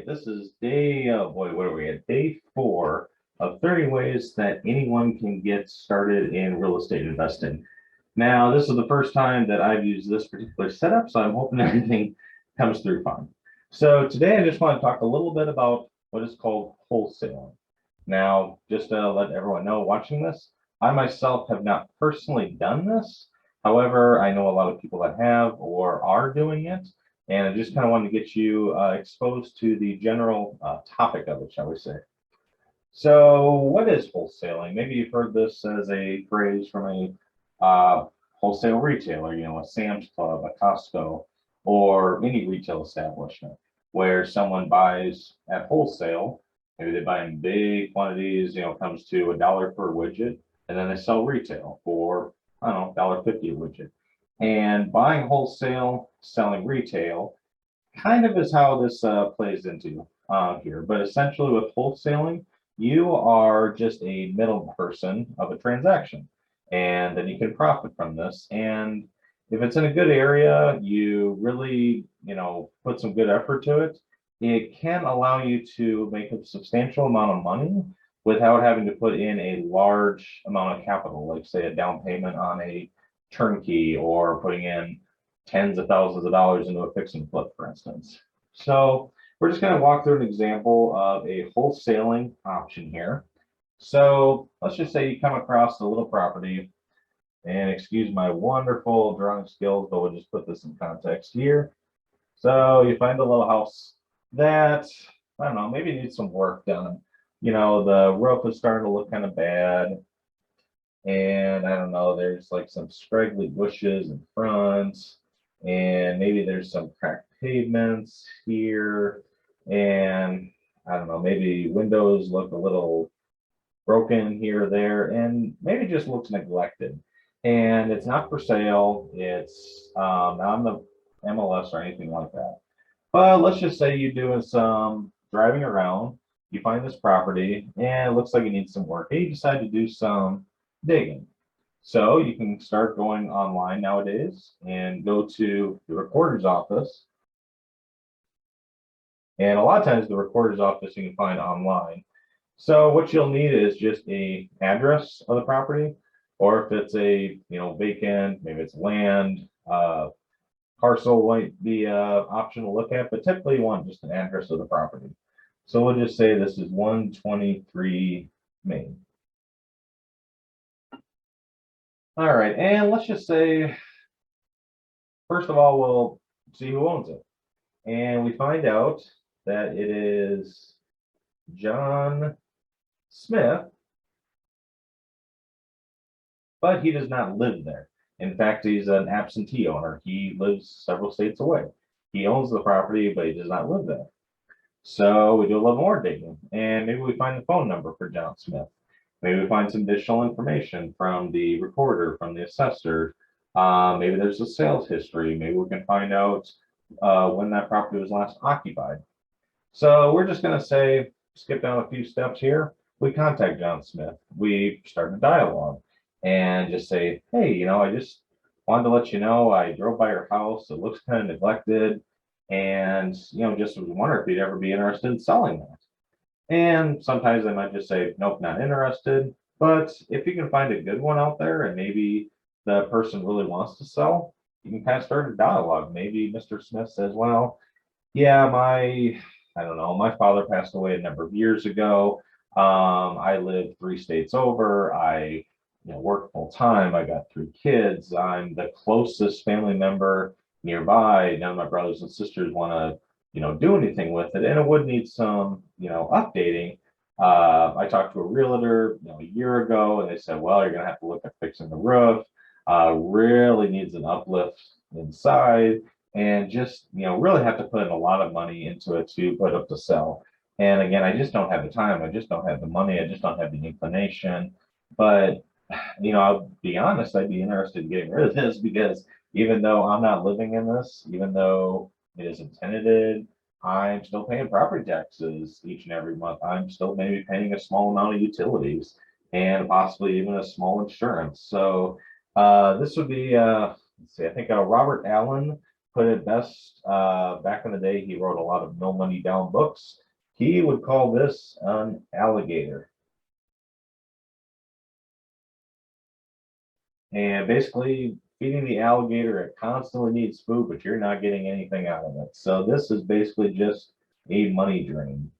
this is day, oh boy, what are we at? Day 4 of 30 ways that anyone can get started in real estate investing. Now, this is the first time that I've used this particular setup, so I'm hoping everything comes through fine. So today I just want to talk a little bit about what is called wholesaling. Now, just to let everyone know watching this, I myself have not personally done this. However, I know a lot of people that have or are doing it. And I just kind of wanted to get you exposed to the general topic of it, shall we say. So what is wholesaling? Maybe you've heard this as a phrase from a wholesale retailer, a Sam's Club, a Costco, or any retail establishment where someone buys at wholesale. Maybe they buy in big quantities, comes to $1 per widget, and then they sell retail for, I don't know, $1.50 a widget. And buying wholesale, selling retail, kind of is how this plays into here. But essentially with wholesaling, you are just a middle person of a transaction, and then you can profit from this. And if it's in a good area, you really, put some good effort to it, it can allow you to make a substantial amount of money without having to put in a large amount of capital, like say a down payment on a turnkey or putting in tens of thousands of dollars into a fix and flip, for instance. So we're just going to walk through an example of a wholesaling option here. So let's just say you come across a little property, and excuse my wonderful drawing skills, but we'll just put this in context here. So you find a little house that, I don't know, maybe needs some work done. The roof is starting to look kind of bad. And I don't know, there's like some scraggly bushes in front, and maybe there's some cracked pavements here, and I don't know, maybe windows look a little broken here or there, and maybe just looks neglected. And it's not for sale, it's not on the MLS or anything like that. But let's just say you're doing some driving around, you find this property, and it looks like it needs some work, and you decide to do some digging. So you can start going online nowadays and go to the recorder's office. And a lot of times the recorder's office you can find online. So what you'll need is just a address of the property, or if it's a vacant, maybe it's land, parcel might be an option to look at, but typically you want just an address of the property. So we'll just say this is 123 Main. All right, and let's just say, first of all, we'll see who owns it. And we find out that it is John Smith, but he does not live there. In fact, he's an absentee owner. He lives several states away. He owns the property, but he does not live there. So we do a little more digging, and maybe we find the phone number for John Smith. Maybe we find some additional information from the recorder, from the assessor. Maybe there's a sales history. Maybe we can find out when that property was last occupied. So we're just going to say, skip down a few steps here. We contact John Smith. We start a dialogue and just say, hey, I just wanted to let you know I drove by your house. It looks kind of neglected. And, just was wondering if you'd ever be interested in selling that. And sometimes I might just say, nope, not interested. But if you can find a good one out there and maybe the person really wants to sell, you can kind of start a dialogue. Maybe Mr. Smith says, well, yeah, I don't know, my father passed away a number of years ago. I live 3 states over. I work full time. I got 3 kids. I'm the closest family member nearby. None of my brothers and sisters want to do anything with it, and it would need some updating. I talked to a realtor a year ago, and they said, well, you're gonna have to look at fixing the roof. Really needs an uplift inside, and just really have to put in a lot of money into it to put up to sell. And again, I just don't have the time, I just don't have the money, I just don't have the inclination. But I'll be honest, I'd be interested in getting rid of this, because even though I'm not living in this, even though it isn't tenanted, I'm still paying property taxes each and every month. I'm still maybe paying a small amount of utilities and possibly even a small insurance. So this would be, let's see, I think Robert Allen put it best. Back in the day, he wrote a lot of no money down books. He would call this an alligator. And basically, feeding the alligator, it constantly needs food, but you're not getting anything out of it. So this is basically just a money drain.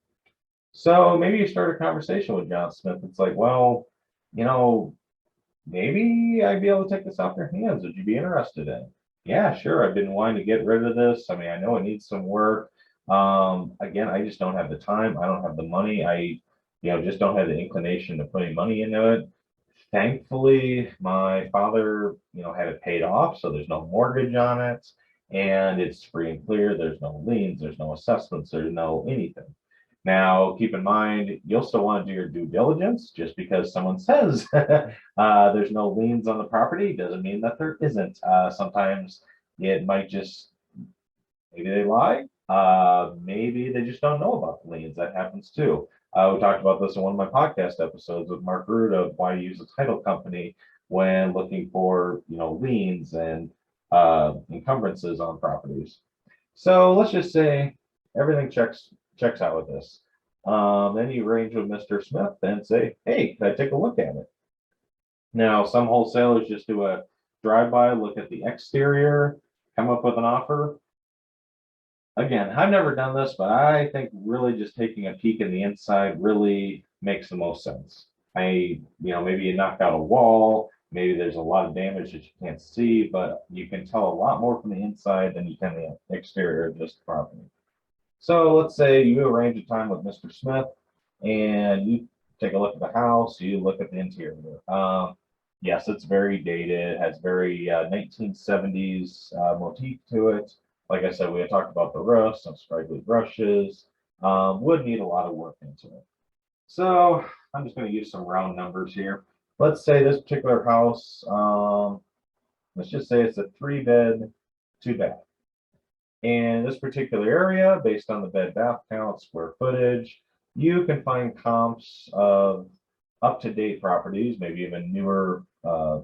So maybe you start a conversation with John Smith. It's like, well, you know, maybe I'd be able to take this off your hands. Would you be interested in? Yeah, sure. I've been wanting to get rid of this. I mean, I know it needs some work. Again, I just don't have the time. I don't have the money. Just don't have the inclination to put any money into it. Thankfully, my father, had it paid off, so there's no mortgage on it, and it's free and clear. There's no liens, there's no assessments, there's no anything. Now, keep in mind, you'll still want to do your due diligence. Just because someone says there's no liens on the property doesn't mean that there isn't. Sometimes it might just, maybe they lie. Maybe they just don't know about the liens. That happens too. We talked about this in one of my podcast episodes with Mark Root of why you use a title company when looking for, liens and encumbrances on properties. So let's just say everything checks out with this. Then you arrange with Mr. Smith and say, hey, can I take a look at it? Now, some wholesalers just do a drive-by, look at the exterior, come up with an offer. Again, I've never done this, but I think really just taking a peek in the inside really makes the most sense. Maybe you knock out a wall, maybe there's a lot of damage that you can't see, but you can tell a lot more from the inside than you can the exterior of just the property. So let's say you arrange a time with Mr. Smith and you take a look at the house, you look at the interior. Yes, it's very dated, it has very 1970s motif to it. Like I said, we had talked about the roof, some scraggly brushes, would need a lot of work into it. So I'm just going to use some round numbers here. Let's say this particular house, let's just say it's a 3-bed, 2-bath. In this particular area, based on the bed bath count, square footage, you can find comps of up-to-date properties, maybe even newer,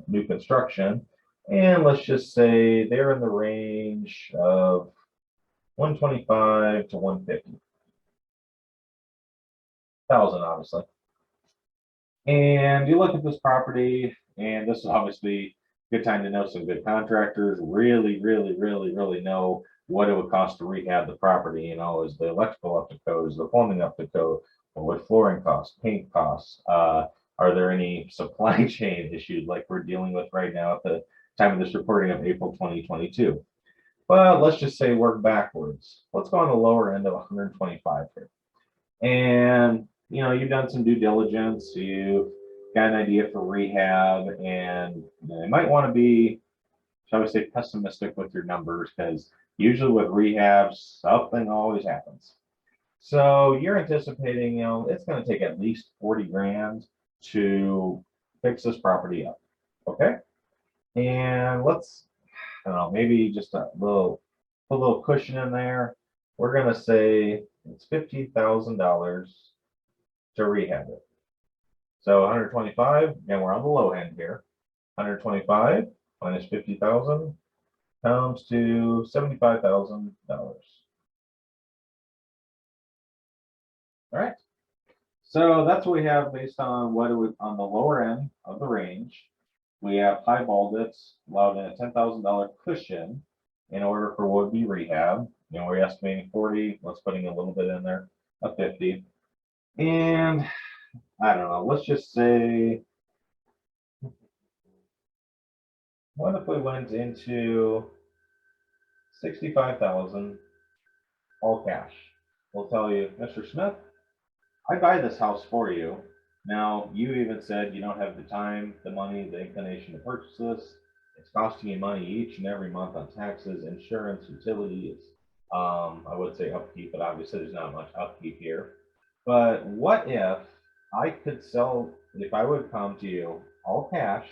new construction. And let's just say they're in the range of 125 to 150,000, obviously. And you look at this property, and this is obviously a good time to know some good contractors really, really, really, really know what it would cost to rehab the property. Is the electrical up to code? Is the plumbing up to code? What flooring costs, paint costs? Are there any supply chain issues like we're dealing with right now at the time of this recording of April 2022? But let's just say work backwards. Let's go on the lower end of 125 here. And you've done some due diligence, you've got an idea for rehab, and you might want to be, shall we say, pessimistic with your numbers, because usually with rehabs, something always happens. So you're anticipating, it's going to take at least 40 grand to fix this property up. Okay. And let's, I don't know, maybe just put a little cushion in there. We're going to say it's $50,000 to rehab it. So 125, again, we're on the low end here. 125 minus 50,000 comes to $75,000. All right. So that's what we have based on what it would on the lower end of the range. We have highballed it, allowed in a $10,000 cushion in order for what would be rehab. We're estimating 40. Let's put in a little bit in there, a 50. And I don't know, let's just say, what if we went into 65,000 all cash? We'll tell you, Mr. Smith, I buy this house for you. Now, you even said you don't have the time, the money, the inclination to purchase this. It's costing you money each and every month on taxes, insurance, utilities. I would say upkeep, but obviously there's not much upkeep here. But what if I could sell, if I would come to you all cash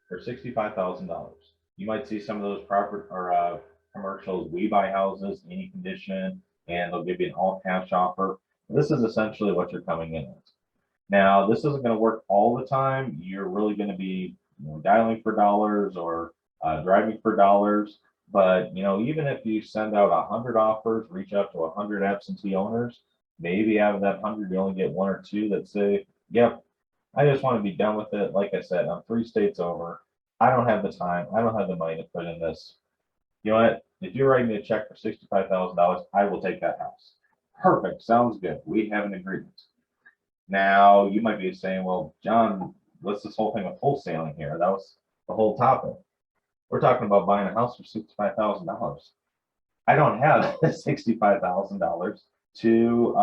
for $65,000? You might see some of those property or commercials, we buy houses, any condition, and they'll give you an all cash offer. This is essentially what you're coming in at. Now, this isn't going to work all the time. You're really going to be dialing for dollars or driving for dollars. But even if you send out 100 offers, reach out to 100 absentee owners, maybe out of that 100 you only get one or two that say, "Yep, I just want to be done with it. Like I said, I'm 3 states over. I don't have the time. I don't have the money to put in this. You know what? If you write me a check for $65,000, I will take that house." Perfect. Sounds good. We have an agreement. Now, you might be saying, "Well, John, what's this whole thing with wholesaling here?" That was the whole topic. We're talking about buying a house for $65,000. I don't have $65,000 to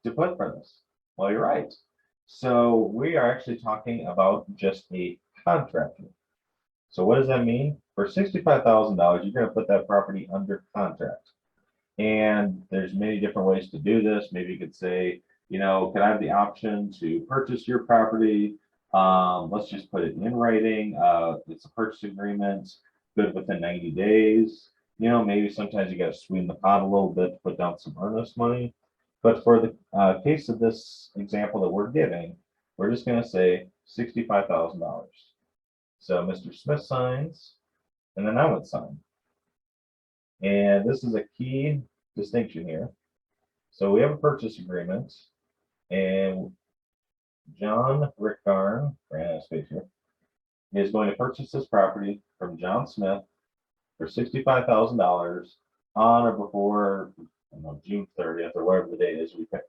put for this. Well, you're right. So we are actually talking about just a contract. So what does that mean? For $65,000, you're going to put that property under contract. And there's many different ways to do this. Maybe you could say, can I have the option to purchase your property? Let's just put it in writing. It's a purchase agreement, good within 90 days. Maybe sometimes you got to sweeten the pot a little bit to put down some earnest money. But for the case of this example that we're giving, we're just going to say $65,000. So Mr. Smith signs, and then I would sign. And this is a key distinction here. So we have a purchase agreement, and John Rickgarn, ran out of space here, is going to purchase this property from John Smith for $65,000 on or before June 30th or whatever the date is we pick.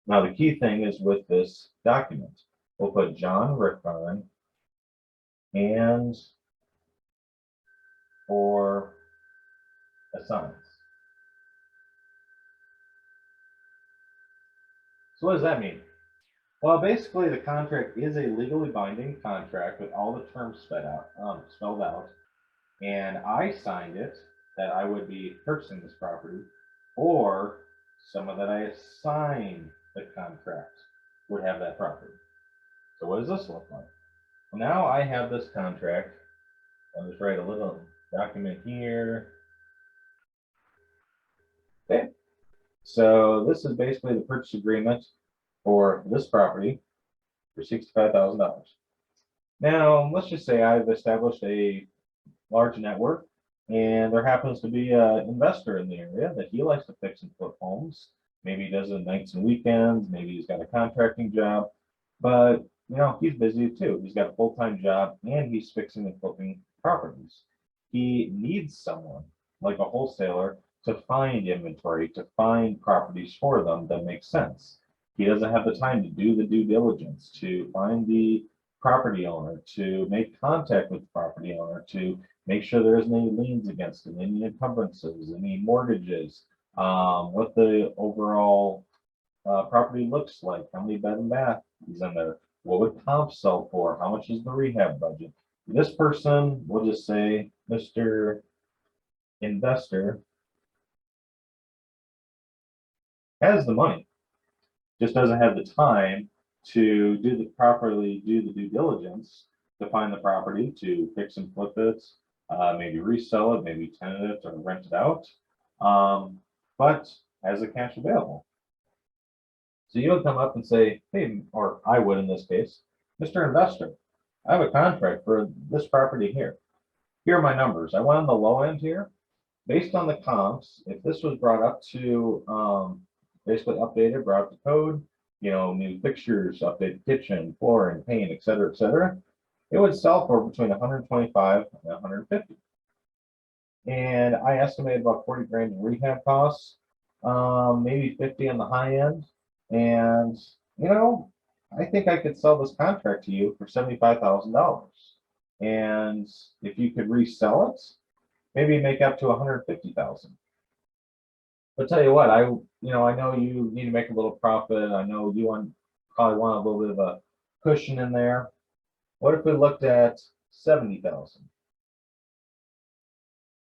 Now the key thing is with this document, we'll put John Rickgarn and or assigns. So what does that mean? Well, basically the contract is a legally binding contract with all the terms spelled out, and I signed it that I would be purchasing this property, or someone that I assign the contract would have that property. So what does this look like? Well, now I have this contract. I'll just write a little document here. Okay. So this is basically the purchase agreement for this property for $65,000. Now, let's just say I've established a large network, and there happens to be an investor in the area that he likes to fix and flip homes. Maybe he does it nights and weekends. Maybe he's got a contracting job, but he's busy too. He's got a full-time job, and he's fixing and flipping properties. He needs someone like a wholesaler to find inventory, to find properties for them that make sense. He doesn't have the time to do the due diligence, to find the property owner, to make contact with the property owner, to make sure there isn't any liens against it, any encumbrances, any mortgages, what the overall property looks like, how many bed and bath is in there, what would comps sell for, how much is the rehab budget. This person, we'll just say Mr. Investor, has the money, just doesn't have the time to properly do the due diligence to find the property, to fix and flip it, maybe resell it, maybe tenant it or rent it out, but has the cash available. So you would come up and say, "Hey," or I would in this case, "Mr. Investor, I have a contract for this property here. Here are my numbers. I went on the low end here. Based on the comps, if this was brought up to basically updated, brought up to code, new fixtures, updated kitchen, flooring, paint, et cetera, it would sell for between 125 and 150. And I estimate about 40 grand in rehab costs, maybe 50 on the high end. And, I think I could sell this contract to you for $75,000. And if you could resell it, maybe make up to 150,000. But tell you what, I know you need to make a little profit. I know you probably want a little bit of a cushion in there. What if we looked at 70,000?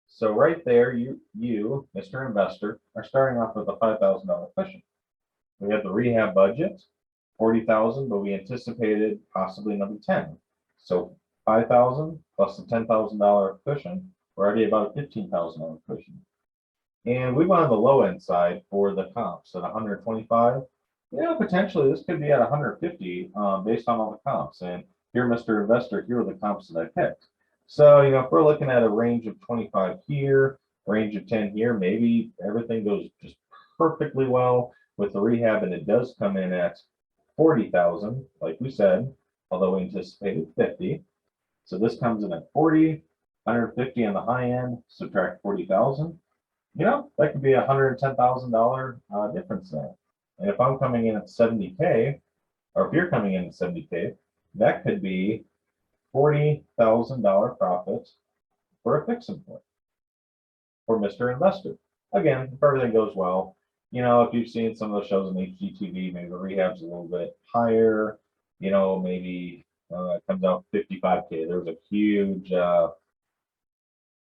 So right there, you, Mr. Investor, are starting off with a $5,000 cushion. We have the rehab budget, 40,000, but we anticipated possibly another 10. So 5,000 plus the $10,000 cushion, we're already about a $15,000 cushion. And we went on the low end side for the comps at 125. Potentially this could be at 150 based on all the comps. And here, Mr. Investor, here are the comps that I picked. So, if we're looking at a range of 25 here, range of 10 here, maybe everything goes just perfectly well with the rehab, and it does come in at 40,000, like we said, although we anticipated 50. So this comes in at 40, 150 on the high end, subtract 40,000. That could be $110,000 difference there. And if I'm coming in at 70K, or if you're coming in at 70K, that could be $40,000 profit for a fix-and flip for Mr. Investor. Again, if everything goes well, if you've seen some of the shows on HGTV, maybe the rehab's a little bit higher, maybe it comes out 55K. There's a huge, I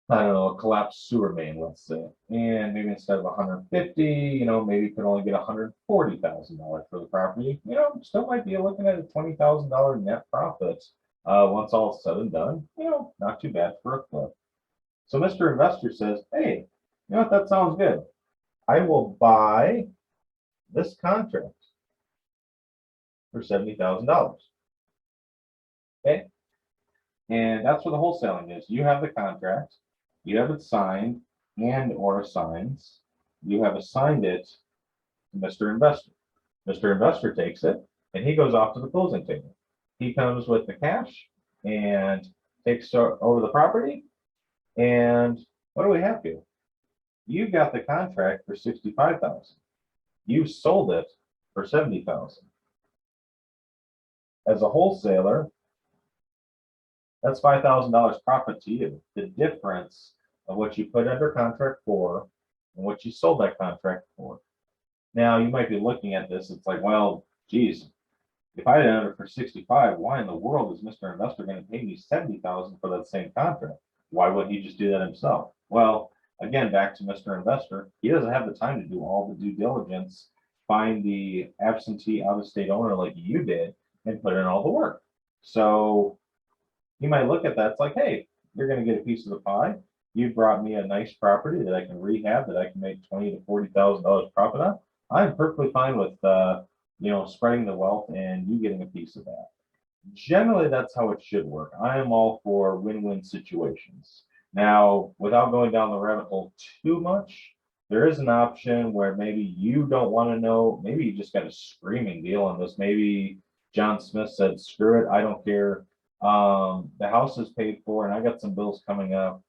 don't know, a collapsed sewer main, let's say. And maybe instead of 150, maybe you could only get $140,000 for the property. Still might be looking at a $20,000 net profit once all is said and done. Not too bad for a flip. So Mr. Investor says, hey, you know what, that sounds good. I will buy this contract for $70,000. Okay. And that's what the wholesaling is. You have the contract, you have it signed and or assigns. You have assigned it to Mr. Investor. Mr. Investor takes it and he goes off to the closing table. He comes with the cash and takes over the property. And what do we have here? You got the contract for $65,000. You sold it for $70,000. As a wholesaler, that's $5,000 profit to you. The difference of what you put under contract for and what you sold that contract for. Now you might be looking at this, it's like, well, geez, if I had it under for 65, why in the world is Mr. Investor going to pay me 70,000 for that same contract? Why wouldn't he just do that himself? Well, again, back to Mr. Investor, he doesn't have the time to do all the due diligence, find the absentee out-of-state owner like you did, and put in all the work. So you might look at that, it's like, hey, you're going to get a piece of the pie. You brought me a nice property that I can rehab, that I can make $20,000 to $40,000 profit on. I'm perfectly fine with, spreading the wealth and you getting a piece of that. Generally, that's how it should work. I am all for win-win situations. Now, without going down the rabbit hole too much, there is an option where maybe you don't want to know, maybe you just got a screaming deal on this. Maybe John Smith said, screw it, I don't care. The house is paid for and I got some bills coming up.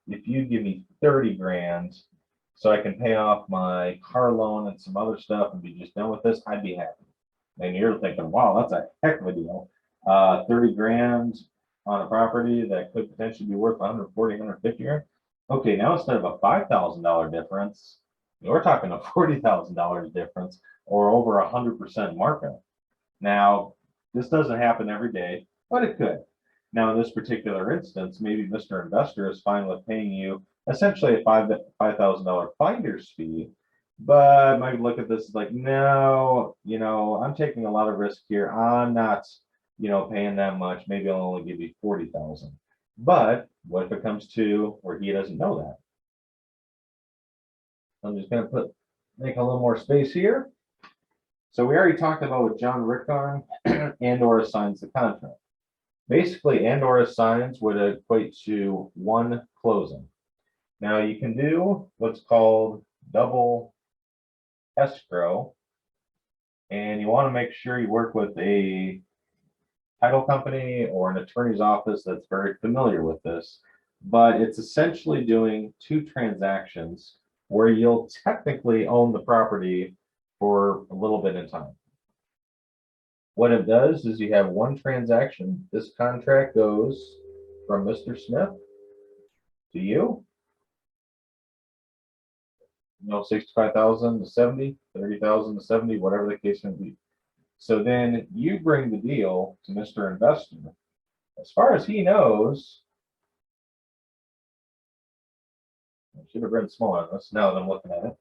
If you give me 30 grand so I can pay off my car loan and some other stuff and be just done with this, I'd be happy. And you're thinking, wow, that's a heck of a deal. 30 grand on a property that could potentially be worth 140, 150 grand. Okay, now instead of a $5,000 difference, we're talking a $40,000 difference or over 100% markup. Now, this doesn't happen every day, but it could. Now, in this particular instance, maybe Mr. Investor is fine with paying you essentially a $5,000 finder's fee, but might look at this like, no, I'm taking a lot of risk here. I'm not, paying that much. Maybe I'll only give you 40,000. But what if it comes to where he doesn't know that? I'm just going to make a little more space here. So we already talked about what John Rickon and or assigns the contract. Basically, and or assigns would equate to one closing. Now you can do what's called double escrow, and you want to make sure you work with a title company or an attorney's office that's very familiar with this. But it's essentially doing two transactions where you'll technically own the property for a little bit in time. What it does is you have one transaction. This contract goes from Mr. Smith to you. 65,000 to 70, 30,000 to 70, whatever the case may be. So then you bring the deal to Mr. Investor. As far as he knows, I should have written smaller on this now that I'm looking at it.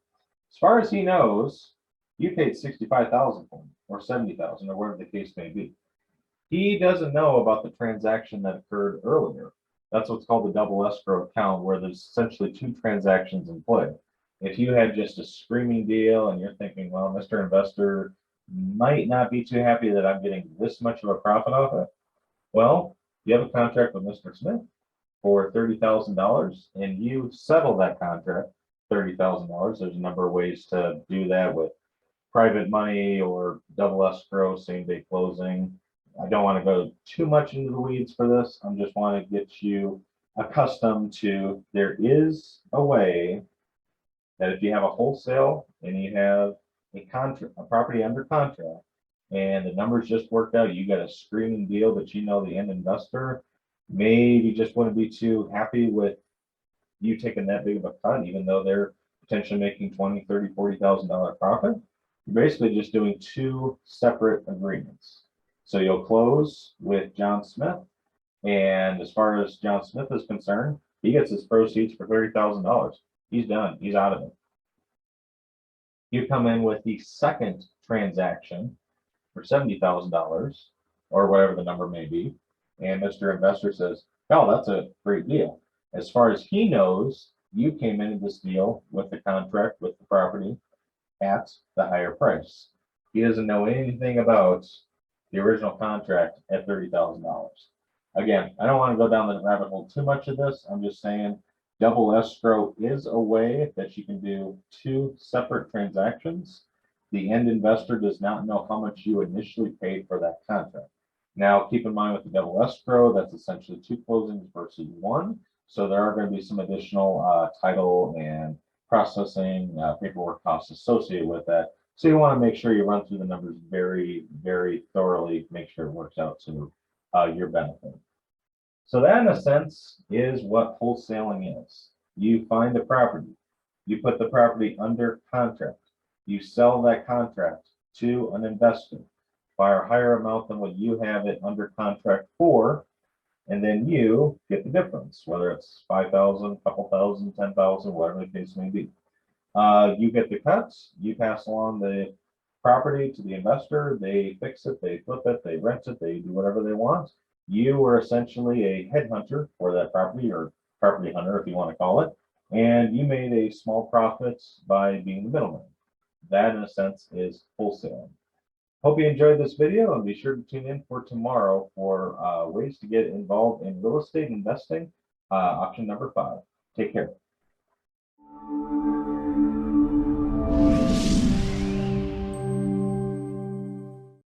As far as he knows, you paid 65,000 for him, or 70,000, or whatever the case may be. He doesn't know about the transaction that occurred earlier. That's what's called the double escrow account, where there's essentially two transactions in play. If you had just a screaming deal and you're thinking, well, Mr. Investor might not be too happy that I'm getting this much of a profit off it. Well, You have a contract with Mr. Smith for $30,000 and you settle that contract $30,000. There's a number of ways to do that with private money or double escrow, same day closing. I don't want to go too much into the weeds for this. I just want to get you accustomed to there is a way that if you have a wholesale and you have a property under contract and the numbers just worked out, you got a screaming deal, but you know the end investor maybe just wouldn't be too happy with you taking that big of a cut, even though they're potentially making 20, 30, $40,000 profit. You're basically just doing two separate agreements. So you'll close with John Smith, and as far as John Smith is concerned, he gets his proceeds for $30,000. He's done. He's out of it. You come in with the second transaction for $70,000 or whatever the number may be, and Mr. Investor says, "Oh, that's a great deal." As far as he knows, you came into this deal with the contract with the property at the higher price. He doesn't know anything about the original contract at $30,000. Again, I don't want to go down the rabbit hole too much of this. I'm just saying double escrow is a way that you can do two separate transactions. The end investor does not know how much you initially paid for that contract. Now, keep in mind with the double escrow, that's essentially two closings versus one. So there are going to be some additional title and processing paperwork costs associated with that. So you want to make sure you run through the numbers very, very thoroughly, make sure it works out to your benefit. So that, in a sense, is what wholesaling is. You find the property, you put the property under contract, you sell that contract to an investor by a higher amount than what you have it under contract for, and then you get the difference, whether it's 5,000, couple thousand, 10,000, whatever the case may be. You get the cuts, you pass along the property to the investor, they fix it, they flip it, they rent it, they do whatever they want. You were essentially a headhunter for that property, or property hunter, if you want to call it, and you made a small profit by being the middleman. That, in a sense, is wholesaling. Hope you enjoyed this video, and be sure to tune in for tomorrow for ways to get involved in real estate investing, option number 5. Take care.